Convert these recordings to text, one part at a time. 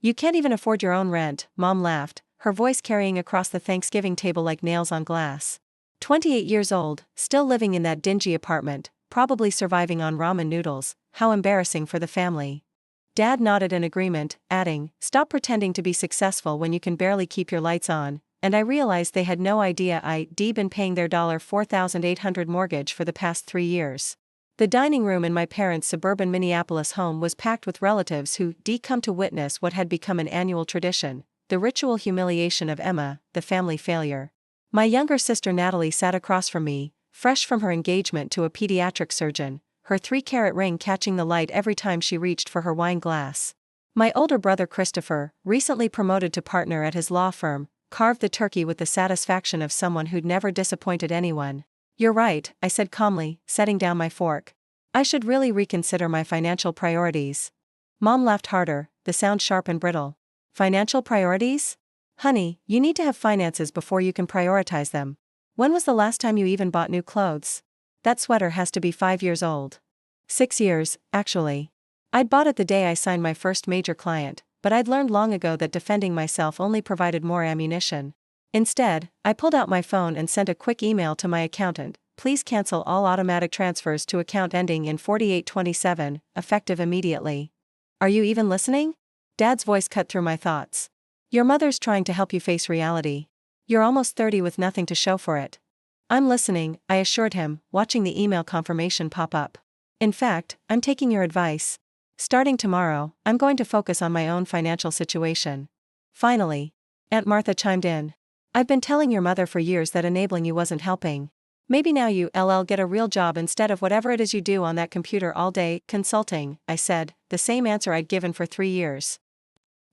You can't even afford your own rent, Mom laughed, her voice carrying across the Thanksgiving table like nails on glass. 28 years old, still living in that dingy apartment, probably surviving on ramen noodles, how embarrassing for the family. Dad nodded in agreement, adding, "Stop pretending to be successful when you can barely keep your lights on," and I realized they had no idea I'd been paying their $4,800 mortgage for the past 3 years. The dining room in my parents' suburban Minneapolis home was packed with relatives who come to witness what had become an annual tradition, the ritual humiliation of Emma, the family failure. My younger sister Natalie sat across from me, fresh from her engagement to a pediatric surgeon, her 3-carat ring catching the light every time she reached for her wine glass. My older brother Christopher, recently promoted to partner at his law firm, carved the turkey with the satisfaction of someone who'd never disappointed anyone. "You're right," I said calmly, setting down my fork. "I should really reconsider my financial priorities." Mom laughed harder, the sound sharp and brittle. "Financial priorities? Honey, you need to have finances before you can prioritize them. When was the last time you even bought new clothes? That sweater has to be 5 years old." 6 years, actually. I'd bought it the day I signed my first major client, but I'd learned long ago that defending myself only provided more ammunition. Instead, I pulled out my phone and sent a quick email to my accountant, "Please cancel all automatic transfers to account ending in 4827, effective immediately." "Are you even listening?" Dad's voice cut through my thoughts. "Your mother's trying to help you face reality. You're almost 30 with nothing to show for it." "I'm listening," I assured him, watching the email confirmation pop up. "In fact, I'm taking your advice. Starting tomorrow, I'm going to focus on my own financial situation." Finally, Aunt Martha chimed in. "I've been telling your mother for years that enabling you wasn't helping. Maybe now you get a real job instead of whatever it is you do on that computer all day." "Consulting," I said, the same answer I'd given for 3 years.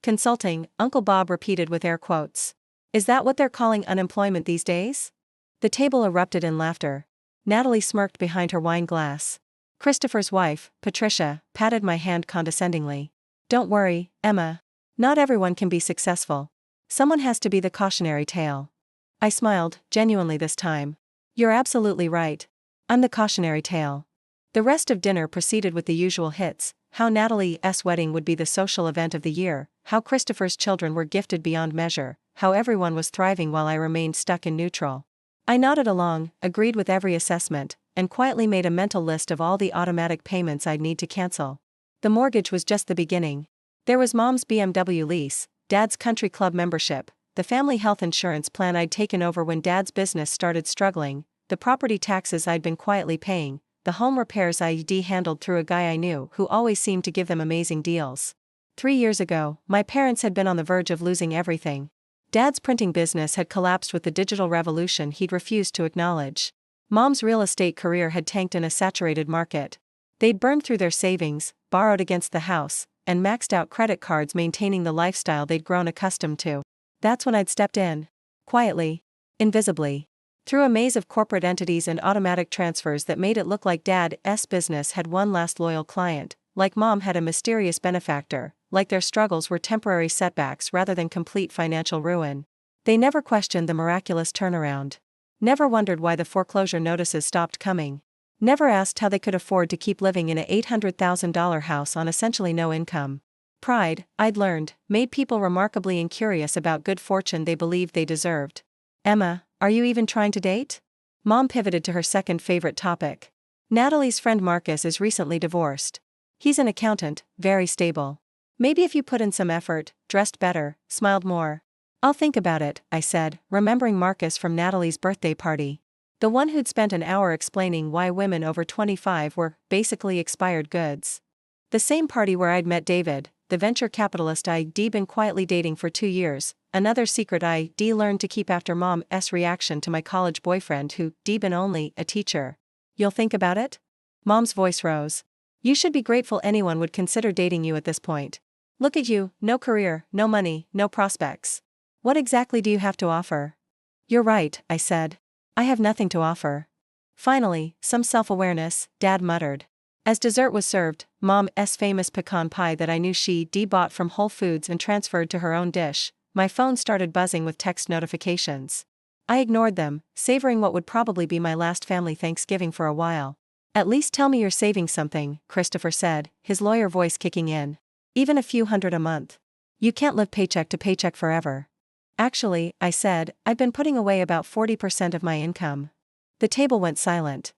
"Consulting," Uncle Bob repeated with air quotes. "Is that what they're calling unemployment these days?" The table erupted in laughter. Natalie smirked behind her wine glass. Christopher's wife, Patricia, patted my hand condescendingly. "Don't worry, Emma. Not everyone can be successful. Someone has to be the cautionary tale." I smiled, genuinely this time. "You're absolutely right. I'm the cautionary tale." The rest of dinner proceeded with the usual hits: how Natalie's wedding would be the social event of the year, how Christopher's children were gifted beyond measure, how everyone was thriving while I remained stuck in neutral. I nodded along, agreed with every assessment, and quietly made a mental list of all the automatic payments I'd need to cancel. The mortgage was just the beginning. There was Mom's BMW lease, Dad's country club membership, the family health insurance plan I'd taken over when Dad's business started struggling, the property taxes I'd been quietly paying, the home repairs I'd handled through a guy I knew who always seemed to give them amazing deals. 3 years ago, my parents had been on the verge of losing everything. Dad's printing business had collapsed with the digital revolution he'd refused to acknowledge. Mom's real estate career had tanked in a saturated market. They'd burned through their savings, borrowed against the house, and maxed out credit cards maintaining the lifestyle they'd grown accustomed to. That's when I'd stepped in. Quietly. Invisibly. Through a maze of corporate entities and automatic transfers that made it look like Dad's business had one last loyal client, like Mom had a mysterious benefactor, like their struggles were temporary setbacks rather than complete financial ruin. They never questioned the miraculous turnaround. Never wondered why the foreclosure notices stopped coming. Never asked how they could afford to keep living in a $800,000 house on essentially no income. Pride, I'd learned, made people remarkably incurious about good fortune they believed they deserved. "Emma, are you even trying to date?" Mom pivoted to her second favorite topic. "Natalie's friend Marcus is recently divorced. He's an accountant, very stable. Maybe if you put in some effort, dressed better, smiled more." "I'll think about it," I said, remembering Marcus from Natalie's birthday party. The one who'd spent an hour explaining why women over 25 were basically expired goods. The same party where I'd met David, the venture capitalist I'd been quietly dating for 2 years, another secret I'd learned to keep after Mom's reaction to my college boyfriend who'd been only a teacher. "You'll think about it?" Mom's voice rose. "You should be grateful anyone would consider dating you at this point. Look at you, no career, no money, no prospects. What exactly do you have to offer?" "You're right," I said. "I have nothing to offer." Finally, some self-awareness, Dad muttered. As dessert was served, Mom's famous pecan pie that I knew she'd bought from Whole Foods and transferred to her own dish, my phone started buzzing with text notifications. I ignored them, savoring what would probably be my last family Thanksgiving for a while. "At least tell me you're saving something," Christopher said, his lawyer voice kicking in. "Even a few hundred a month." You can't live paycheck to paycheck forever. Actually, I said, I've been putting away about 40% of my income. The table went silent.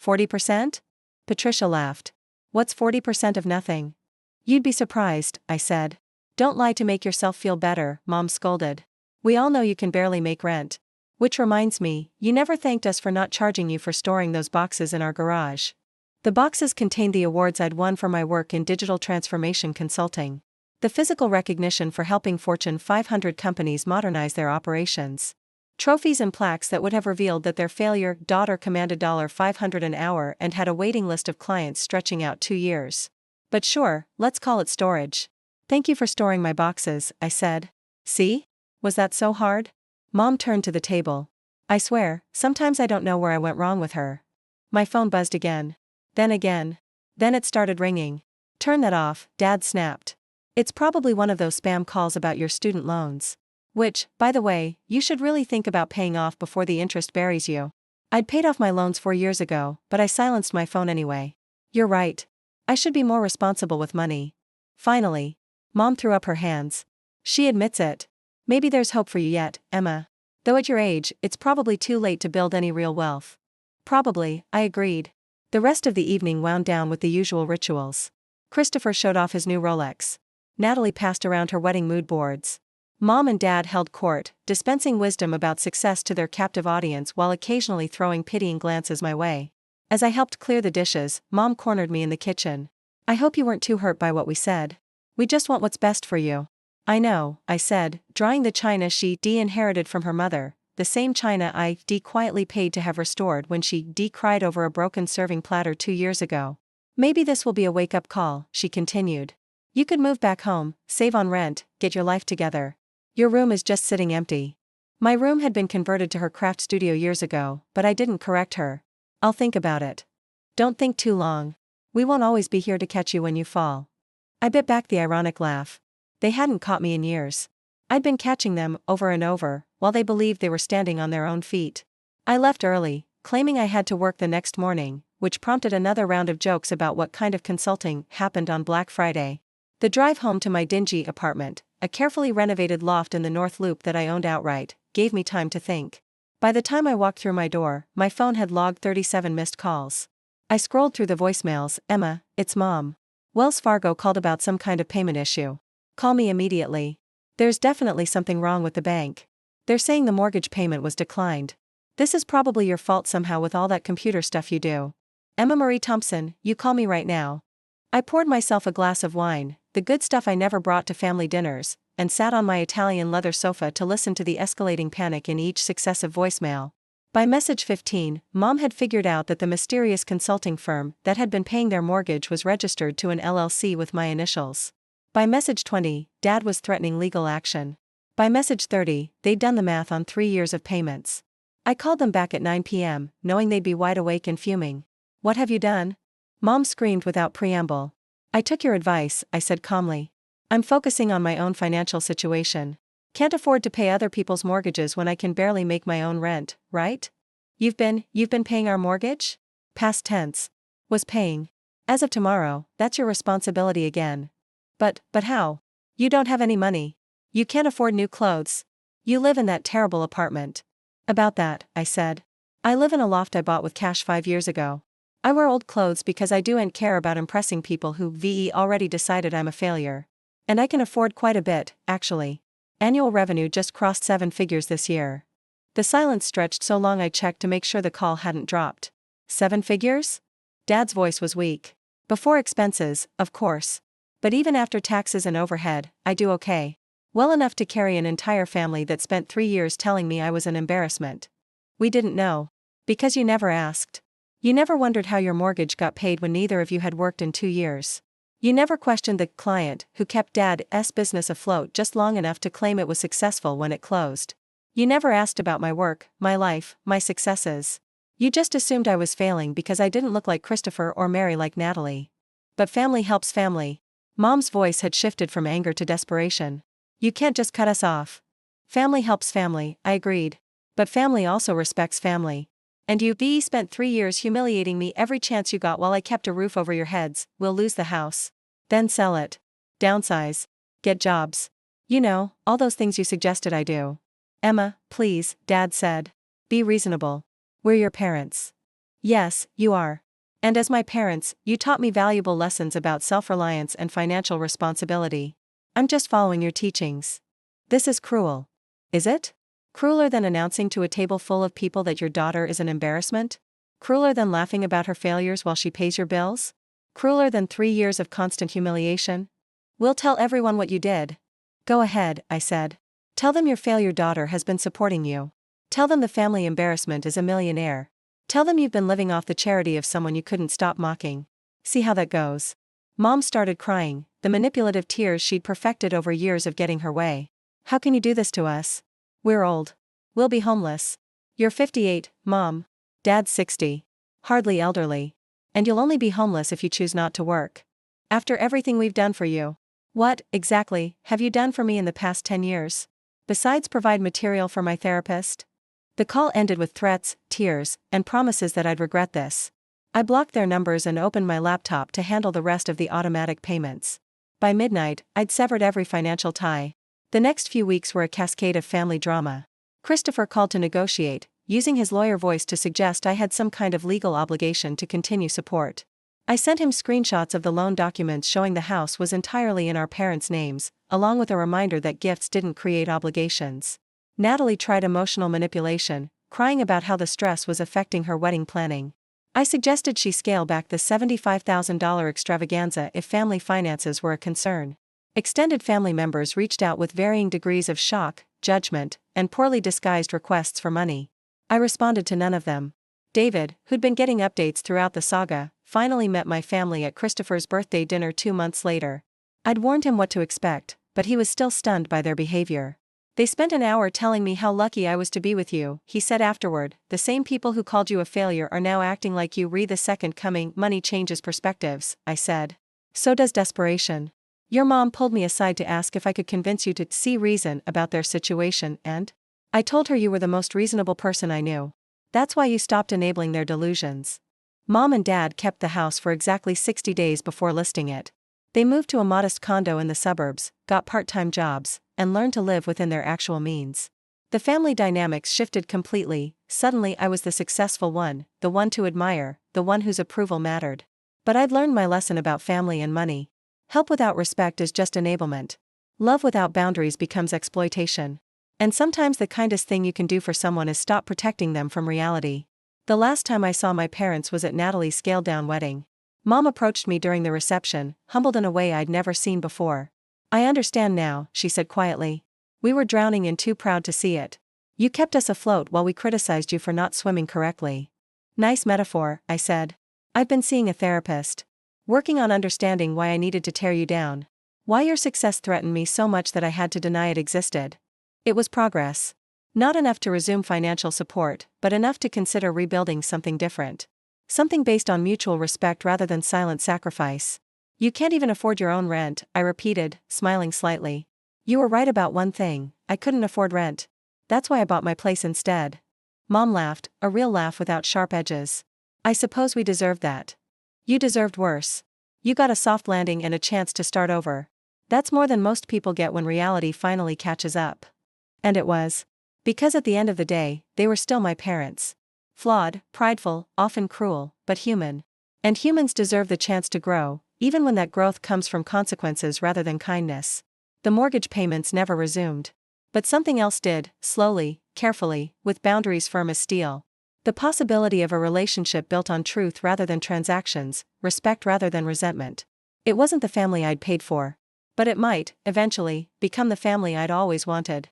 40%? Patricia laughed. What's 40% of nothing? You'd be surprised, I said. Don't lie to make yourself feel better, Mom scolded. We all know you can barely make rent. Which reminds me, you never thanked us for not charging you for storing those boxes in our garage. The boxes contained the awards I'd won for my work in digital transformation consulting. The physical recognition for helping Fortune 500 companies modernize their operations. Trophies and plaques that would have revealed that their failure daughter commanded $500 an hour and had a waiting list of clients stretching out 2 years. But sure, let's call it storage. Thank you for storing my boxes, I said. See? Was that so hard? Mom turned to the table. I swear, sometimes I don't know where I went wrong with her. My phone buzzed again. Then again. Then it started ringing. Turn that off, Dad snapped. It's probably one of those spam calls about your student loans. Which, by the way, you should really think about paying off before the interest buries you. I'd paid off my loans 4 years ago, but I silenced my phone anyway. You're right. I should be more responsible with money. Finally. Mom threw up her hands. She admits it. Maybe there's hope for you yet, Emma. Though at your age, it's probably too late to build any real wealth. Probably, I agreed. The rest of the evening wound down with the usual rituals. Christopher showed off his new Rolex. Natalie passed around her wedding mood boards. Mom and Dad held court, dispensing wisdom about success to their captive audience while occasionally throwing pitying glances my way. As I helped clear the dishes, Mom cornered me in the kitchen. I hope you weren't too hurt by what we said. We just want what's best for you. I know, I said, drying the china she inherited from her mother, the same china I quietly paid to have restored when she cried over a broken serving platter 2 years ago. Maybe this will be a wake-up call, she continued. You could move back home, save on rent, get your life together. Your room is just sitting empty. My room had been converted to her craft studio years ago, but I didn't correct her. I'll think about it. Don't think too long. We won't always be here to catch you when you fall. I bit back the ironic laugh. They hadn't caught me in years. I'd been catching them, over and over, while they believed they were standing on their own feet. I left early, claiming I had to work the next morning, which prompted another round of jokes about what kind of consulting happened on Black Friday. The drive home to my dingy apartment, a carefully renovated loft in the North Loop that I owned outright, gave me time to think. By the time I walked through my door, my phone had logged 37 missed calls. I scrolled through the voicemails. Emma, it's Mom. Wells Fargo called about some kind of payment issue. Call me immediately. There's definitely something wrong with the bank. They're saying the mortgage payment was declined. This is probably your fault somehow with all that computer stuff you do. Emma Marie Thompson, you call me right now. I poured myself a glass of wine, the good stuff I never brought to family dinners, and sat on my Italian leather sofa to listen to the escalating panic in each successive voicemail. By message 15, Mom had figured out that the mysterious consulting firm that had been paying their mortgage was registered to an LLC with my initials. By message 20, Dad was threatening legal action. By message 30, they'd done the math on 3 years of payments. I called them back at 9 p.m., knowing they'd be wide awake and fuming. What have you done? Mom screamed without preamble. I took your advice, I said calmly. I'm focusing on my own financial situation. Can't afford to pay other people's mortgages when I can barely make my own rent, right? You've been paying our mortgage? Past tense. Was paying. As of tomorrow, that's your responsibility again. But how? You don't have any money. You can't afford new clothes. You live in that terrible apartment. About that, I said. I live in a loft I bought with cash 5 years ago. I wear old clothes because I don't care about impressing people who already decided I'm a failure. And I can afford quite a bit, actually. Annual revenue just crossed 7 figures this year. The silence stretched so long I checked to make sure the call hadn't dropped. 7 figures? Dad's voice was weak. Before expenses, of course. But even after taxes and overhead, I do okay. Well enough to carry an entire family that spent 3 years telling me I was an embarrassment. We didn't know. Because you never asked. You never wondered how your mortgage got paid when neither of you had worked in 2 years. You never questioned the client who kept Dad's business afloat just long enough to claim it was successful when it closed. You never asked about my work, my life, my successes. You just assumed I was failing because I didn't look like Christopher or marry like Natalie. But family helps family. Mom's voice had shifted from anger to desperation. You can't just cut us off. Family helps family, I agreed. But family also respects family. And you spent 3 years humiliating me every chance you got while I kept a roof over your heads. We'll lose the house. Then sell it. Downsize. Get jobs. You know, all those things you suggested I do. Emma, please, Dad said. Be reasonable. We're your parents. Yes, you are. And as my parents, you taught me valuable lessons about self-reliance and financial responsibility. I'm just following your teachings. This is cruel. Is it? Crueler than announcing to a table full of people that your daughter is an embarrassment? Crueler than laughing about her failures while she pays your bills? Crueler than 3 years of constant humiliation? We'll tell everyone what you did. Go ahead, I said. Tell them your failure daughter has been supporting you. Tell them the family embarrassment is a millionaire. Tell them you've been living off the charity of someone you couldn't stop mocking. See how that goes. Mom started crying, the manipulative tears she'd perfected over years of getting her way. How can you do this to us? We're old. We'll be homeless. You're 58, Mom. Dad's 60. Hardly elderly. And you'll only be homeless if you choose not to work. After everything we've done for you. What, exactly, have you done for me in the past 10 years? Besides provide material for my therapist? The call ended with threats, tears, and promises that I'd regret this. I blocked their numbers and opened my laptop to handle the rest of the automatic payments. By midnight, I'd severed every financial tie. The next few weeks were a cascade of family drama. Christopher called to negotiate, using his lawyer voice to suggest I had some kind of legal obligation to continue support. I sent him screenshots of the loan documents showing the house was entirely in our parents' names, along with a reminder that gifts didn't create obligations. Natalie tried emotional manipulation, crying about how the stress was affecting her wedding planning. I suggested she scale back the $75,000 extravaganza if family finances were a concern. Extended family members reached out with varying degrees of shock, judgment, and poorly disguised requests for money. I responded to none of them. David, who'd been getting updates throughout the saga, finally met my family at Christopher's birthday dinner 2 months later. I'd warned him what to expect, but he was still stunned by their behavior. They spent an hour telling me how lucky I was to be with you, he said afterward. The same people who called you a failure are now acting like you. Read the second coming. Money changes perspectives, I said. So does desperation. Your mom pulled me aside to ask if I could convince you to see reason about their situation, and I told her you were the most reasonable person I knew. That's why you stopped enabling their delusions. Mom and Dad kept the house for exactly 60 days before listing it. They moved to a modest condo in the suburbs, got part-time jobs, and learned to live within their actual means. The family dynamics shifted completely. Suddenly I was the successful one, the one to admire, the one whose approval mattered. But I'd learned my lesson about family and money. Help without respect is just enablement. Love without boundaries becomes exploitation. And sometimes the kindest thing you can do for someone is stop protecting them from reality. The last time I saw my parents was at Natalie's scaled-down wedding. Mom approached me during the reception, humbled in a way I'd never seen before. I understand now, she said quietly. We were drowning and too proud to see it. You kept us afloat while we criticized you for not swimming correctly. Nice metaphor, I said. I've been seeing a therapist. Working on understanding why I needed to tear you down. Why your success threatened me so much that I had to deny it existed. It was progress. Not enough to resume financial support, but enough to consider rebuilding something different. Something based on mutual respect rather than silent sacrifice. You can't even afford your own rent, I repeated, smiling slightly. You were right about one thing, I couldn't afford rent. That's why I bought my place instead. Mom laughed, a real laugh without sharp edges. I suppose we deserved that. You deserved worse. You got a soft landing and a chance to start over. That's more than most people get when reality finally catches up. And it was. Because at the end of the day, they were still my parents. Flawed, prideful, often cruel, but human. And humans deserve the chance to grow, even when that growth comes from consequences rather than kindness. The mortgage payments never resumed. But something else did, slowly, carefully, with boundaries firm as steel. The possibility of a relationship built on truth rather than transactions, respect rather than resentment. It wasn't the family I'd paid for. But it might, eventually, become the family I'd always wanted.